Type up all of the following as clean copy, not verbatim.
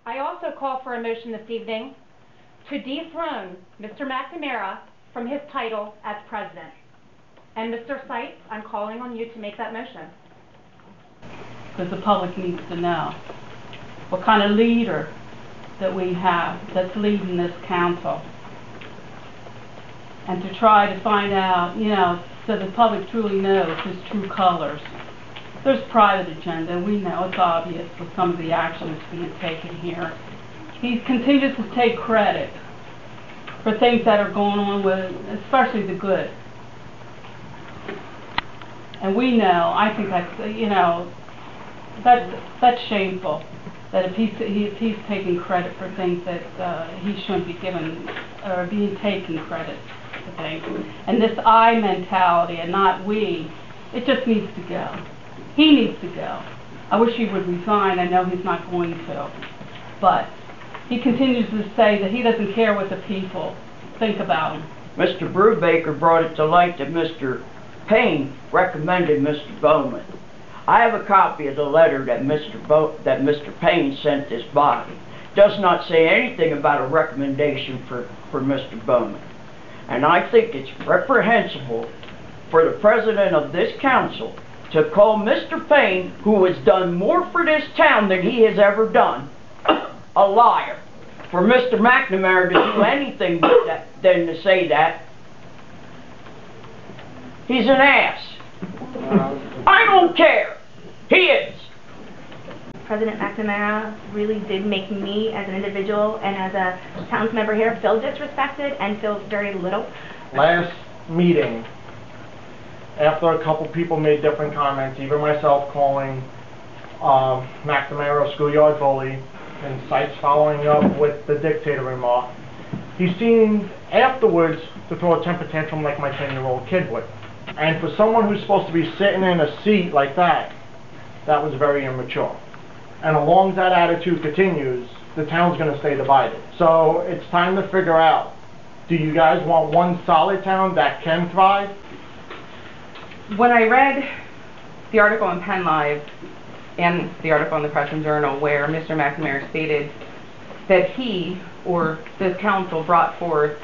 I also call for a motion this evening to dethrone Mr. McNamara from his title as president. And Mr. Seitz, I'm calling on you to make that motion. Because the public needs to know what kind of leader that we have that's leading this council. And to try to find out, you know, so the public truly knows his true colors. There's private agenda, and we know it's obvious with some of the actions being taken here. He continues to take credit for things that are going on with, especially the good. And we know, I think that's, you know, that's shameful. That if he's taking credit for things that he shouldn't be given, or being taken credit for things. And this I mentality and not we, it just needs to go. He needs to go. I wish he would resign. I know he's not going to. But he continues to say that he doesn't care what the people think about him. Mr. Brubaker brought it to light that Mr. Payne recommended Mr. Bowman. I have a copy of the letter that Mr. Payne sent this body. It does not say anything about a recommendation for Mr. Bowman. And I think it's reprehensible for the president of this council to call Mr. Payne, who has done more for this town than he has ever done, a liar. For Mr. McNamara to do anything but that, than to say that, he's an ass. I don't care. He is. President McNamara really did make me as an individual and as a council member here feel disrespected and feel very little. Last meeting, after a couple people made different comments, even myself calling McNamara a schoolyard bully and Seitz following up with the dictator remark, he seemed afterwards to throw a temper tantrum like my 10-year-old kid would. And for someone who's supposed to be sitting in a seat like that, that was very immature. And as long as that attitude continues, the town's going to stay divided. So it's time to figure out, do you guys want one solid town that can thrive? When I read the article in Penn Live and the article in the Press and Journal where Mr. McNamara stated that he or this council brought forth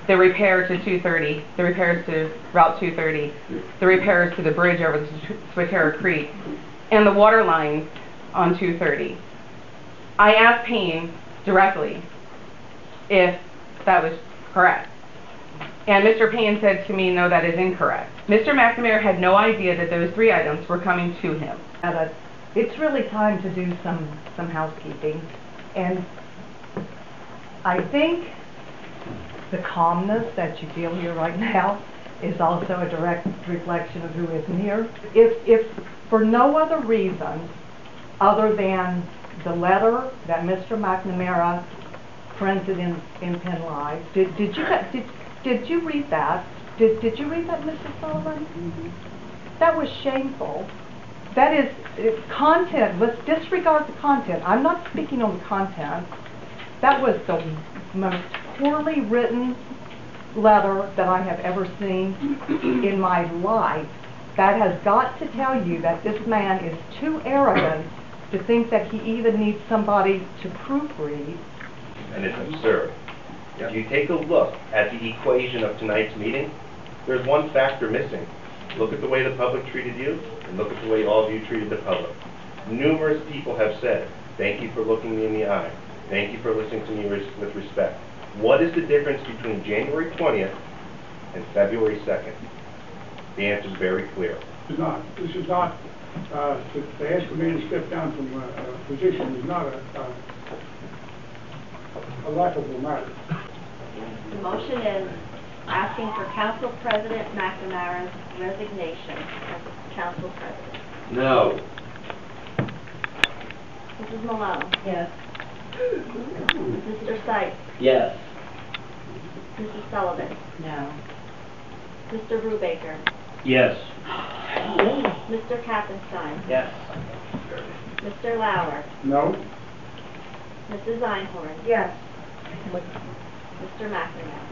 the repair to 230, the repairs to Route 230, the repairs to the bridge over the Swatara Creek, and the water lines on 230. I asked Payne directly if that was correct. And Mr. Payne said to me, no, that is incorrect. Mr. McNamara had no idea that those 3 items were coming to him. It's really time to do some housekeeping. And I think the calmness that you feel here right now is also a direct reflection of who isn't here. If for no other reason other than the letter that Mr. McNamara printed in Penn Live, did you read that? Did you read that, Mrs. Sullivan? Mm-hmm. That was shameful. That is content. Let's disregard the content. I'm not speaking on the content. That was the most poorly written letter that I have ever seen in my life. That has got to tell you that this man is too arrogant to think that he even needs somebody to proofread. And it's absurd. If you take a look at the equation of tonight's meeting, there's one factor missing. Look at the way the public treated you, and look at the way all of you treated the public. Numerous people have said, thank you for looking me in the eye. Thank you for listening to me with respect. What is the difference between January 20th and February 2nd? The answer is very clear. This is not, to ask a man to step down from a position is not a laughable matter. The motion is asking for Council President McNamara's resignation as Council President. No. Mrs. Malone? Yes. Mr. Seitz? Yes. Mrs. Sullivan? No. Mr. Brubaker? Yes. Mr. Kappenstein? Yes. Mr. Lauer? No? Mrs. Einhorn? Yes. Mr. McNamara?